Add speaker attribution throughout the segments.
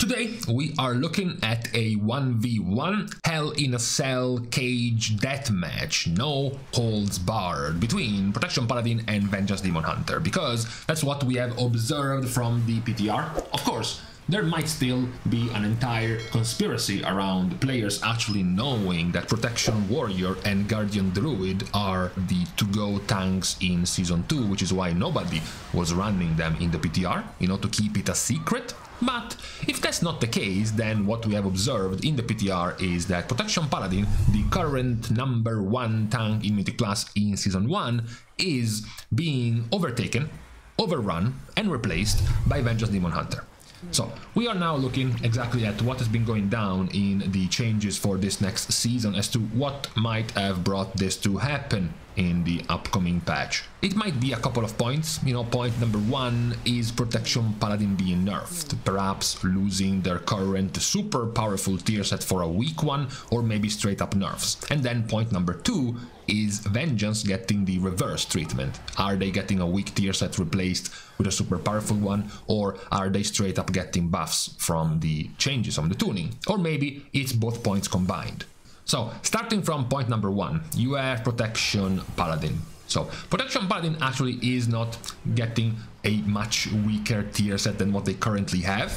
Speaker 1: Today we are looking at a 1v1 Hell in a Cell cage deathmatch, no holds barred, between Protection Paladin and Vengeance Demon Hunter, because that's what we have observed from the PTR. Of course, there might still be an entire conspiracy around players actually knowing that Protection Warrior and Guardian Druid are the to-go tanks in Season 2, which is why nobody was running them in the PTR, to keep it a secret. But if that's not the case, then what we have observed in the PTR is that Protection Paladin, the current #1 tank in Mythic Plus in Season 1, is being overtaken, overrun, and replaced by Vengeance Demon Hunter. So we are now looking exactly at what has been going down in the changes for this next season as to what might have brought this to happen in the upcoming patch. It might be a couple of points. Point number 1 is Protection Paladin being nerfed, perhaps losing their current super powerful tier set for a weak one, or maybe straight up nerfs. And then point number 2 is Vengeance getting the reverse treatment. Are they getting a weak tier set replaced with a super powerful one, or are they straight up getting buffs from the changes on the tuning? Or maybe it's both points combined. So, starting from point number 1, you have Protection Paladin. So, Protection Paladin actually is not getting a much weaker tier set than what they currently have.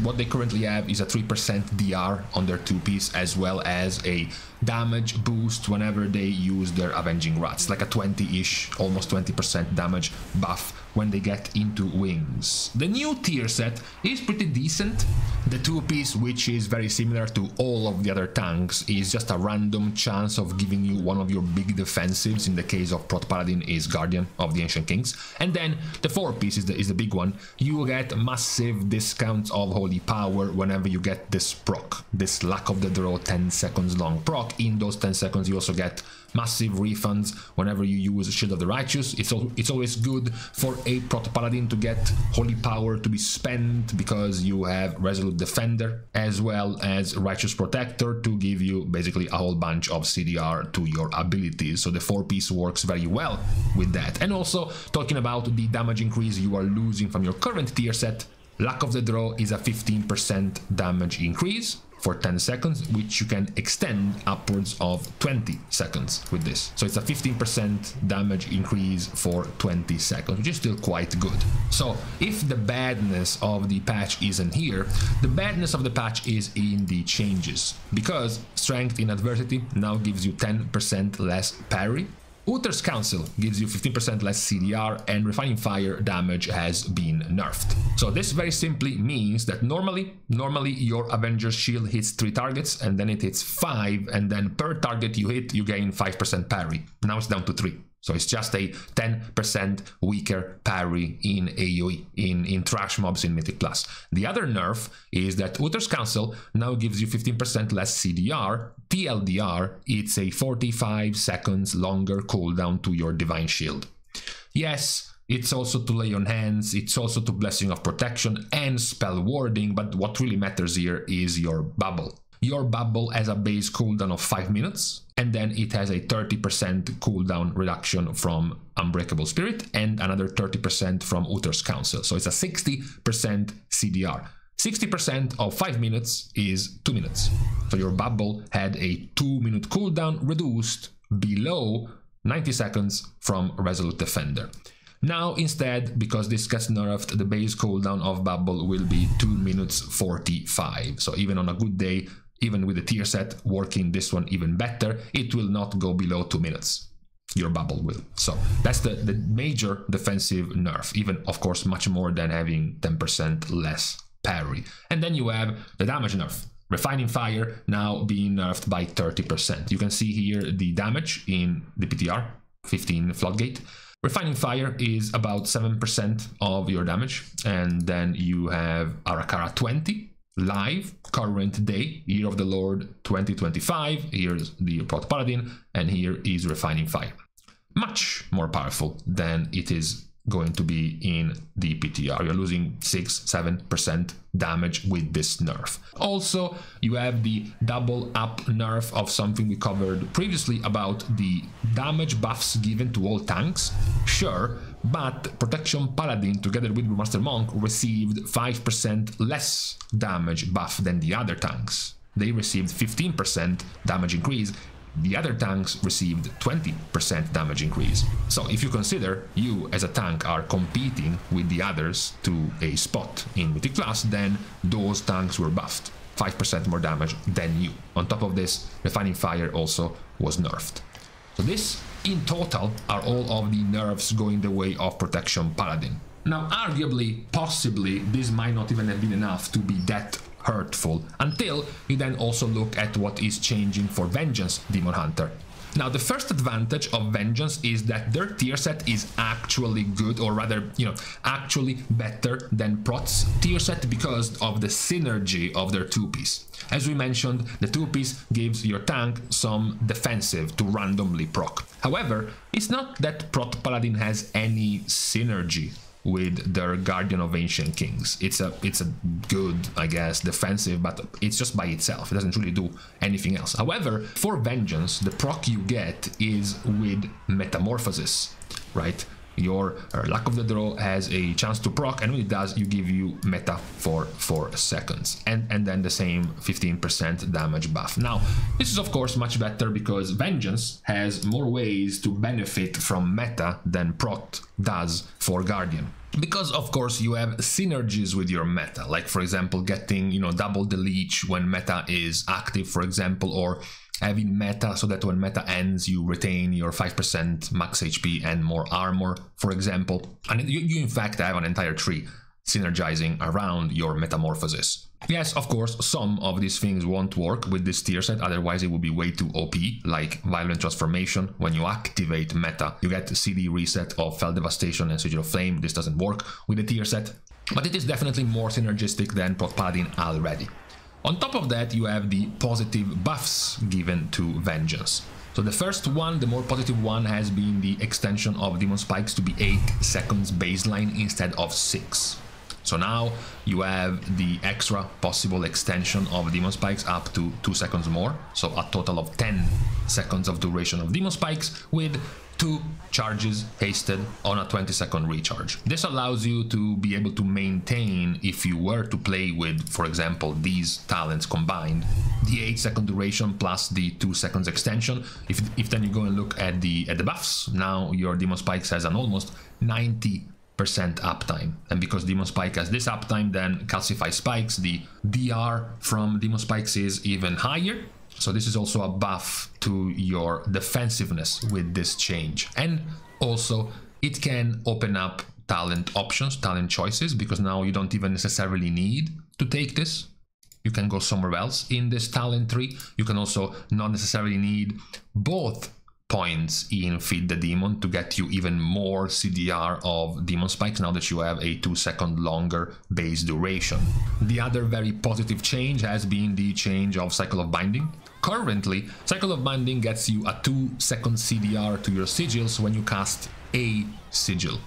Speaker 1: What they currently have is a 3% DR on their 2-piece, as well as a damage boost whenever they use their Avenging Rats, like a 20-ish, almost 20% damage buff when they get into wings. The new tier set is pretty decent. The 2-piece, which is very similar to all of the other tanks, is just a random chance of giving you one of your big defensives. In the case of Prot Paladin is Guardian of the Ancient Kings. And then the 4-piece is the big one. You get massive discounts of Holy Power whenever you get this proc, this Luck of the Draw 10 seconds long proc. In those 10 seconds you also get massive refunds whenever you use Shield of the Righteous. It's always good for a Prot Paladin to get Holy Power to be spent, because you have Resolute Defender as well as Righteous Protector to give you basically a whole bunch of CDR to your abilities. So the 4-piece works very well with that. And also, talking about the damage increase you are losing from your current tier set, Luck of the Draw is a 15% damage increase for 10 seconds, which you can extend upwards of 20 seconds with this. So it's a 15% damage increase for 20 seconds, which is still quite good. So if the badness of the patch isn't here, the badness of the patch is in the changes, because Strength in Adversity now gives you 10% less parry. Uther's Counsel gives you 15% less CDR, and Refining Fire damage has been nerfed. So this very simply means that normally your Avenger's Shield hits 3 targets, and then it hits 5, and then per target you hit, you gain 5% parry. Now it's down to 3. So it's just a 10% weaker parry in AoE, in trash mobs in Mythic Plus. The other nerf is that Uther's Counsel now gives you 15% less CDR. TLDR, it's a 45 seconds longer cooldown to your Divine Shield. Yes, it's also to Lay on Hands, it's also to Blessing of Protection and Spell Warding, but what really matters here is your bubble. Your bubble has a base cooldown of 5 minutes, and then it has a 30% cooldown reduction from Unbreakable Spirit and another 30% from Uther's Counsel. So it's a 60% CDR. 60% of 5 minutes is 2 minutes. So your bubble had a 2-minute cooldown reduced below 90 seconds from Resolute Defender. Now instead, because this gets nerfed, the base cooldown of bubble will be 2 minutes 45. So even on a good day, even with the tier set working this one even better, it will not go below 2 minutes. Your bubble will. So that's the major defensive nerf, even of course much more than having 10% less parry. And then you have the damage nerf. Refining Fire now being nerfed by 30%. You can see here the damage in the PTR, 15 Floodgate. Refining Fire is about 7% of your damage, and then you have Arakara 20 live, current day, Year of the Lord 2025. Here's the Prot Paladin, and here is Refining Fire. Much more powerful than it is going to be in the PTR. You're losing 6-7% damage with this nerf. Also, you have the double up nerf of something we covered previously about the damage buffs given to all tanks. Sure, but Protection Paladin together with Brewmaster Monk received 5% less damage buff than the other tanks. They received 15% damage increase. The other tanks received 20% damage increase. So if you consider you as a tank are competing with the others to a spot in Mythic class, then those tanks were buffed 5% more damage than you. On top of this, Refining Fire also was nerfed. So this in total are all of the nerfs going the way of Protection Paladin. Now arguably, possibly, this might not even have been enough to be that hurtful until you then also look at what is changing for Vengeance Demon Hunter. Now the first advantage of Vengeance is that their tier set is actually good, or rather, actually better than Prot's tier set because of the synergy of their two-piece. As we mentioned, the two-piece gives your tank some defensive to randomly proc. However, it's not that Prot Paladin has any synergy with their Guardian of Ancient Kings. It's a good, I guess, defensive, but it's just by itself. It doesn't really do anything else. However, for Vengeance, the proc you get is with Metamorphosis, right? Your Luck of the Draw has a chance to proc, and when it does, you give you meta for 4 seconds, and then the same 15% damage buff. Now, this is of course much better because Vengeance has more ways to benefit from meta than Prot does for Guardian. Because of course you have synergies with your meta, like for example getting double the leech when meta is active, for example, or having meta so that when meta ends you retain your 5% max HP and more armor, for example. And you in fact have an entire tree synergizing around your Metamorphosis. Yes, of course, some of these things won't work with this tier set, otherwise it would be way too OP, like Violent Transformation. When you activate meta, you get CD reset of Fell Devastation and Sigil of Flame. This doesn't work with the tier set, but it is definitely more synergistic than Prot Paladin already. On top of that, you have the positive buffs given to Vengeance. So the first one, the more positive one, has been the extension of Demon Spikes to be 8 seconds baseline instead of 6. So now you have the extra possible extension of Demon Spikes up to 2 seconds more, so a total of 10 seconds of duration of Demon Spikes with 2 charges hasted on a 20-second recharge. This allows you to be able to maintain, if you were to play with, for example, these talents combined, the 8-second duration plus the 2 seconds extension. If then you go and look at the buffs, now your Demon Spikes has an almost 90% uptime, and because Demon Spike has this uptime, then Calcify Spikes, the DR from Demon Spikes, is even higher. So this is also a buff to your defensiveness with this change. And also it can open up talent options, talent choices, because now you don't even necessarily need to take this. You can go somewhere else in this talent tree. You can also not necessarily need both points in Feed the Demon to get you even more CDR of Demon Spikes now that you have a 2-second longer base duration. The other very positive change has been the change of Cycle of Binding. Currently, Cycle of Binding gets you a 2-second CDR to your sigils when you cast a sigil.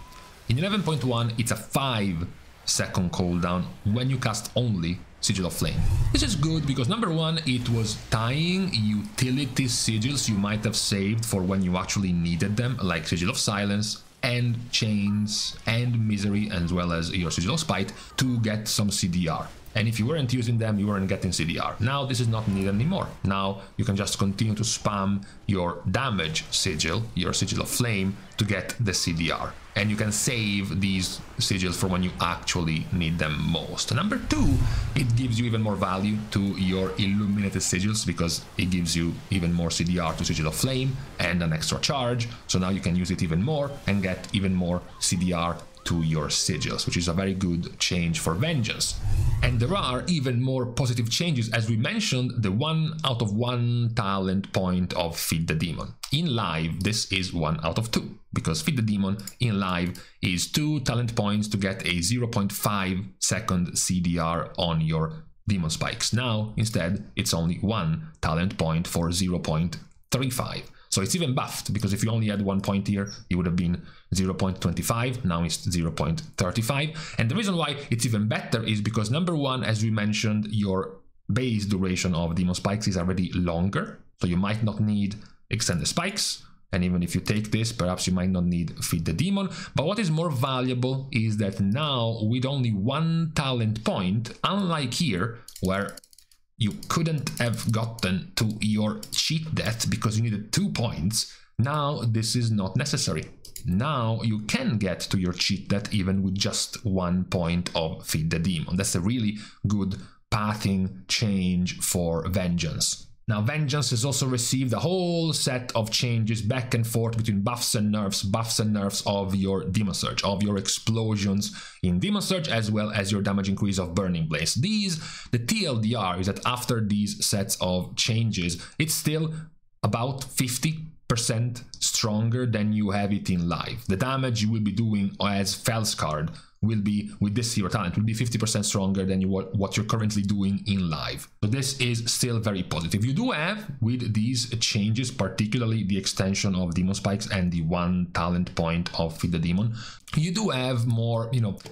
Speaker 1: In 11.1, it's a 5-second cooldown when you cast only Sigil of Flame. This is good because number one, it was tying utility sigils you might have saved for when you actually needed them, like Sigil of Silence and Chains and Misery, as well as your Sigil of Spite, to get some CDR. And if you weren't using them, you weren't getting CDR. Now this is not needed anymore. Now you can just continue to spam your damage sigil, your Sigil of Flame, to get the CDR. And you can save these sigils for when you actually need them most. Number two, it gives you even more value to your illuminated sigils because it gives you even more CDR to Sigil of Flame and an extra charge. So now you can use it even more and get even more CDR to your sigils, which is a very good change for Vengeance. And there are even more positive changes, as we mentioned, the 1 out of 1 talent point of Feed the Demon. In live, this is 1 out of 2, because Feed the Demon in live is 2 talent points to get a 0.5 second CDR on your Demon Spikes. Now, instead, it's only 1 talent point for 0.35. So it's even buffed, because if you only had 1 point here, it would have been 0.25, now it's 0.35. And the reason why it's even better is because number one, as we mentioned, your base duration of Demon Spikes is already longer, so you might not need extended spikes, And even if you take this, perhaps you might not need Feed the Demon. But what is more valuable is that now with only 1 talent point, unlike here, where you couldn't have gotten to your cheat death because you needed 2 points, now this is not necessary. Now you can get to your cheat death even with just 1 point of Feed the Demon. That's a really good pathing change for Vengeance. Now, Vengeance has also received a whole set of changes back and forth between buffs and nerfs of your Demon Surge, of your explosions in Demon Surge, as well as your damage increase of Burning Blaze. The TLDR is that after these sets of changes, it's still about 50% stronger than you have it in live. The damage you will be doing as Felscard will be, with this hero talent, will be 50% stronger than what you're currently doing in live. So this is still very positive. You do have, with these changes, particularly the extension of Demon Spikes and the 1 talent point of Feed the Demon, you do have more,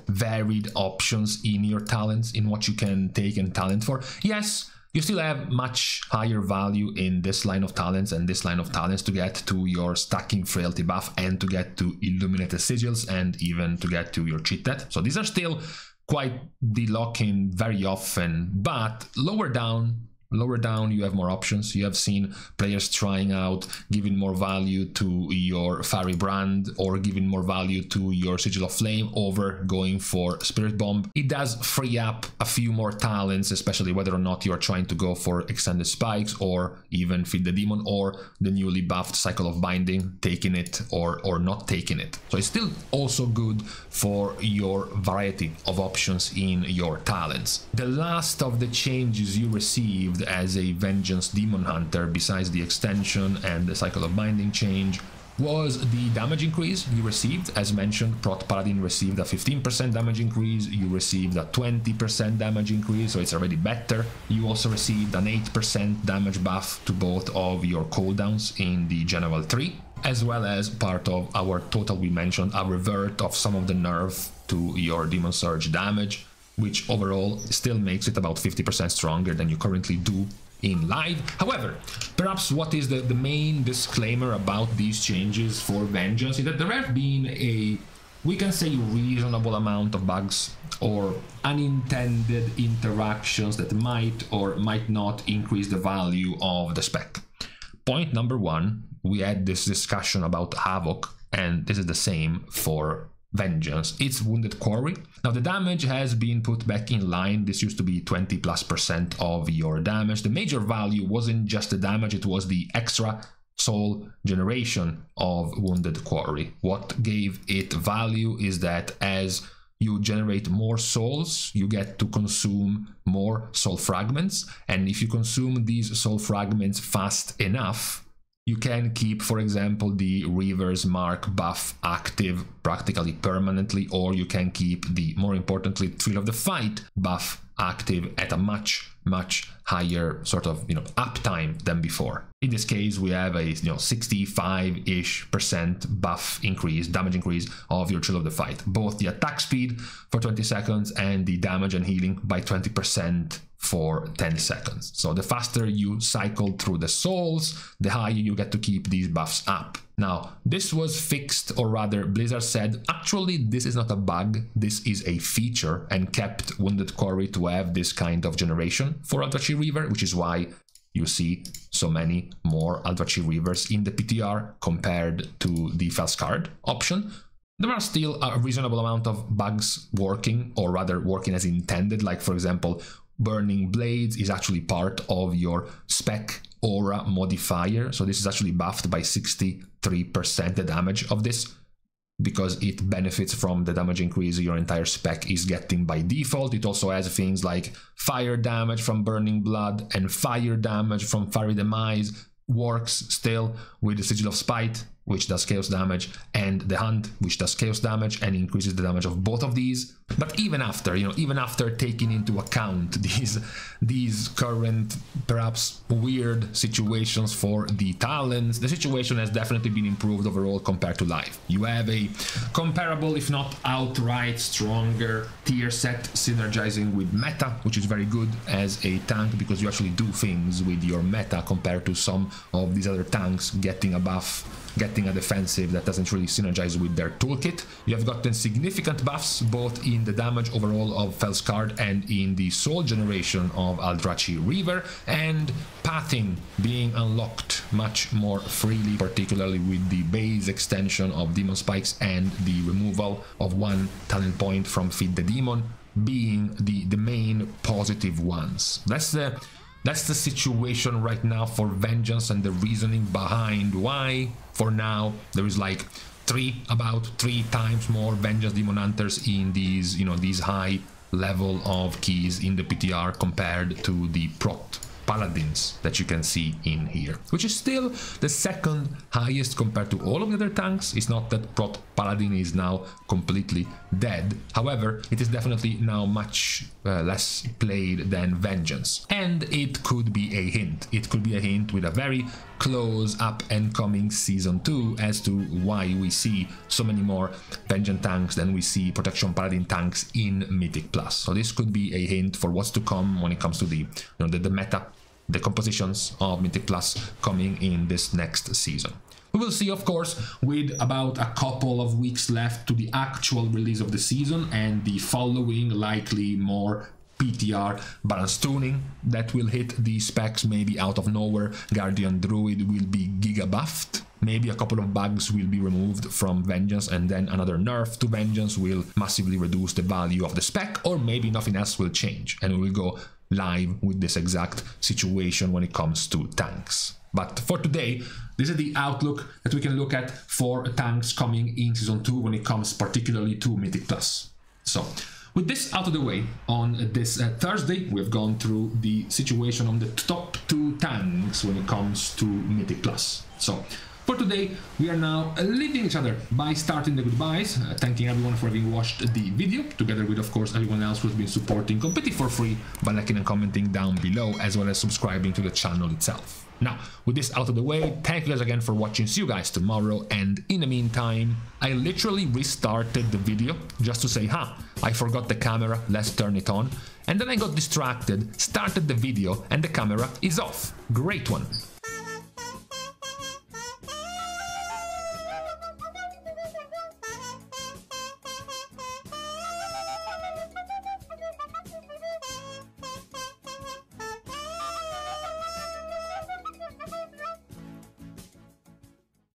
Speaker 1: varied options in your talents, in what you can take and talent for. Yes, you still have much higher value in this line of talents and this line of talents to get to your Stacking Frailty buff and to get to Illuminated Sigils and even to get to your cheat death. So these are still quite de-locking very often, but lower down you have more options. You have seen players trying out giving more value to your Fiery Brand or giving more value to your Sigil of Flame over going for Spirit Bomb. It does free up a few more talents, especially whether or not you are trying to go for Extended Spikes or even Feed the Demon or the newly buffed Cycle of Binding, taking it or not taking it. So it's still also good for your variety of options in your talents. The last of the changes you received as a Vengeance Demon Hunter, besides the extension and the Cycle of Binding change, was the damage increase you received. As mentioned, Prot Paladin received a 15% damage increase, you received a 20% damage increase, so it's already better. You also received an 8% damage buff to both of your cooldowns in the General 3, as well as part of our total we mentioned, a revert of some of the nerf to your Demon Surge damage, which overall still makes it about 50% stronger than you currently do in live. However, perhaps what is the main disclaimer about these changes for Vengeance is that there have been a, we can say, reasonable amount of bugs or unintended interactions that might or might not increase the value of the spec. Point number 1, we had this discussion about Havoc, and this is the same for Vengeance. It's Wounded Quarry. Now the damage has been put back in line. This used to be 20+% of your damage. The major value wasn't just the damage, it was the extra soul generation of Wounded Quarry. What gave it value is that as you generate more souls, you get to consume more soul fragments, and if you consume these soul fragments fast enough, you can keep, for example, the Reaver's Mark buff active practically permanently, or you can keep the, more importantly, Thrill of the Fight buff active at a much higher sort of, uptime than before. In this case, we have a 65-ish% buff increase, damage increase of your Thrill of the Fight, both the attack speed for 20 seconds and the damage and healing by 20% for 10 seconds. So the faster you cycle through the souls, the higher you get to keep these buffs up. Now, this was fixed, or rather Blizzard said, actually this is not a bug, this is a feature, and kept Wounded Quarry to have this kind of generation for Aldrachi Reaver, which is why you see so many more Aldrachi Reavers in the PTR compared to the Felscard option. There are still a reasonable amount of bugs working, or rather working as intended, like for example, Burning Blades is actually part of your spec aura modifier, so this is actually buffed by 63% the damage of this, because it benefits from the damage increase your entire spec is getting by default. It also has things like fire damage from Burning Blood and fire damage from Fiery Demise, works still with the Sigil of Spite, which does chaos damage, and the Hunt, which does chaos damage and increases the damage of both of these. But even after, even after taking into account these current, perhaps weird situations for the talents, the situation has definitely been improved overall compared to live. You have a comparable, if not outright stronger tier set synergizing with meta, which is very good as a tank because you actually do things with your meta compared to some of these other tanks getting a buff getting a defensive that doesn't really synergize with their toolkit. You have gotten significant buffs both in the damage overall of Felskard and in the soul generation of Aldrachi Reaver, and pathing being unlocked much more freely, particularly with the base extension of Demon Spikes and the removal of 1 talent point from Feed the Demon being the main positive ones. That's the situation right now for Vengeance, and the reasoning behind why for now there is like about 3 times more Vengeance Demon Hunters in these, you know, these high level of keys in the PTR compared to the Prot Paladins that you can see in here, which is still the second highest compared to all of the other tanks. It's not that Prot Paladin is now completely dead, however, it is definitely now much less played than Vengeance, and it could be a hint. It could be a hint with a very close up and coming Season 2 as to why we see so many more Vengeance tanks than we see Protection Paladin tanks in Mythic Plus. So this could be a hint for what's to come when it comes to the, you know, the meta, the compositions of Mythic Plus coming in this next season. We will see, of course, with about a couple of weeks left to the actual release of the season and the following likely more PTR balance tuning that will hit the specs maybe out of nowhere. Guardian Druid will be giga buffed. Maybe a couple of bugs will be removed from Vengeance, and then another nerf to Vengeance will massively reduce the value of the spec, or maybe nothing else will change and we will go live with this exact situation when it comes to tanks. But for today, this is the outlook that we can look at for tanks coming in Season 2 when it comes particularly to Mythic Plus. So, with this out of the way, on this Thursday, we've gone through the situation on the top 2 tanks when it comes to Mythic Plus. So, for today, we are now leaving each other by starting the goodbyes, thanking everyone for having watched the video, together with, of course, everyone else who's been supporting completely for free by liking and commenting down below, as well as subscribing to the channel itself. Now, with this out of the way, thank you guys again for watching. See you guys tomorrow, and in the meantime, I literally restarted the video just to say, I forgot the camera, let's turn it on, and then I got distracted, started the video, and the camera is off. Great one.